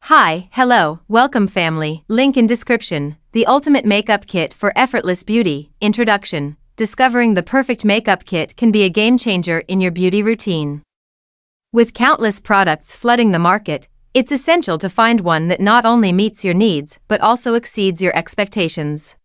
Hi, hello, welcome family, link in description, the ultimate makeup kit for effortless beauty. Introduction. Discovering the perfect makeup kit can be a game changer in your beauty routine. With countless products flooding the market, it's essential to find one that not only meets your needs but also exceeds your expectations.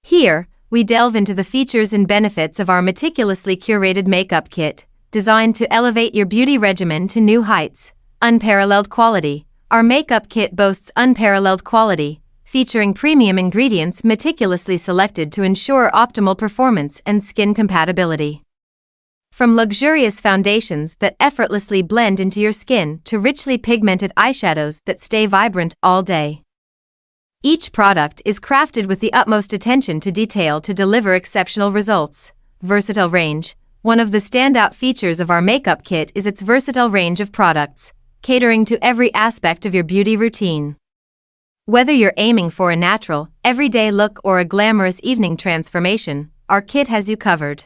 Here, we delve into the features and benefits of our meticulously curated makeup kit, designed to elevate your beauty regimen to new heights. Unparalleled quality. Our makeup kit boasts unparalleled quality, featuring premium ingredients meticulously selected to ensure optimal performance and skin compatibility. From luxurious foundations that effortlessly blend into your skin to richly pigmented eyeshadows that stay vibrant all day. Each product is crafted with the utmost attention to detail to deliver exceptional results. Versatile range. One of the standout features of our makeup kit is its versatile range of products, catering to every aspect of your beauty routine. Whether you're aiming for a natural, everyday look or a glamorous evening transformation, our kit has you covered.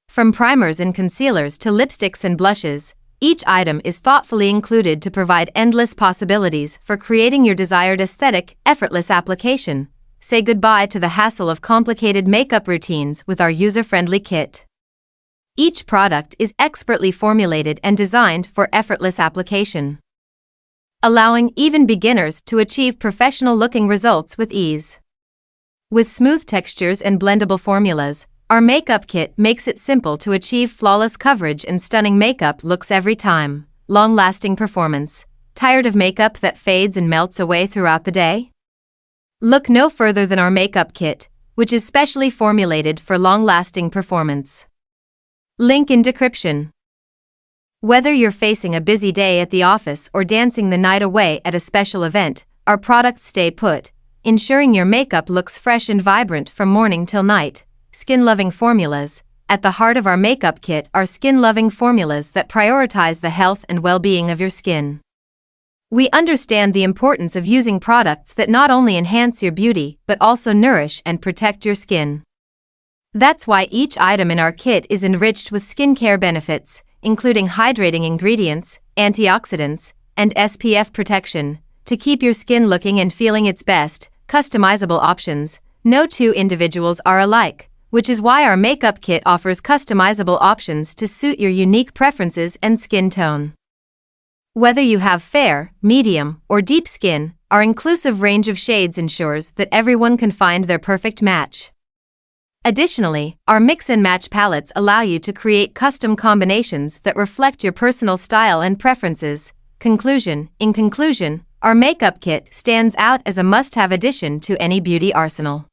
From primers and concealers to lipsticks and blushes, each item is thoughtfully included to provide endless possibilities for creating your desired aesthetic. Effortless application. Say goodbye to the hassle of complicated makeup routines with our user-friendly kit. Each product is expertly formulated and designed for effortless application, allowing even beginners to achieve professional-looking results with ease. With smooth textures and blendable formulas, our makeup kit makes it simple to achieve flawless coverage and stunning makeup looks every time. Long-lasting performance. Tired of makeup that fades and melts away throughout the day? Look no further than our makeup kit, which is specially formulated for long-lasting performance. Link in description. Whether you're facing a busy day at the office or dancing the night away at a special event, our products stay put, ensuring your makeup looks fresh and vibrant from morning till night. Skin-loving formulas. At the heart of our makeup kit are skin-loving formulas that prioritize the health and well-being of your skin. We understand the importance of using products that not only enhance your beauty but also nourish and protect your skin. That's why each item in our kit is enriched with skincare benefits, including hydrating ingredients, antioxidants, and SPF protection, to keep your skin looking and feeling its best. Customizable options. No two individuals are alike, which is why our makeup kit offers customizable options to suit your unique preferences and skin tone. Whether you have fair, medium, or deep skin, our inclusive range of shades ensures that everyone can find their perfect match. Additionally, our mix and match palettes allow you to create custom combinations that reflect your personal style and preferences. Conclusion. In conclusion, our makeup kit stands out as a must-have addition to any beauty arsenal.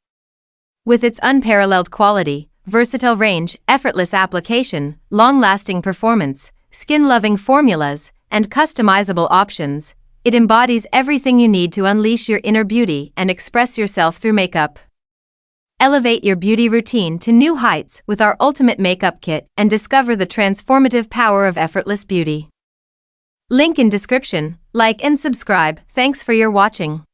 With its unparalleled quality, versatile range, effortless application, long-lasting performance, skin-loving formulas, and customizable options, it embodies everything you need to unleash your inner beauty and express yourself through makeup. Elevate your beauty routine to new heights with our ultimate makeup kit and discover the transformative power of effortless beauty. Link in description. Like and subscribe. Thanks for your watching.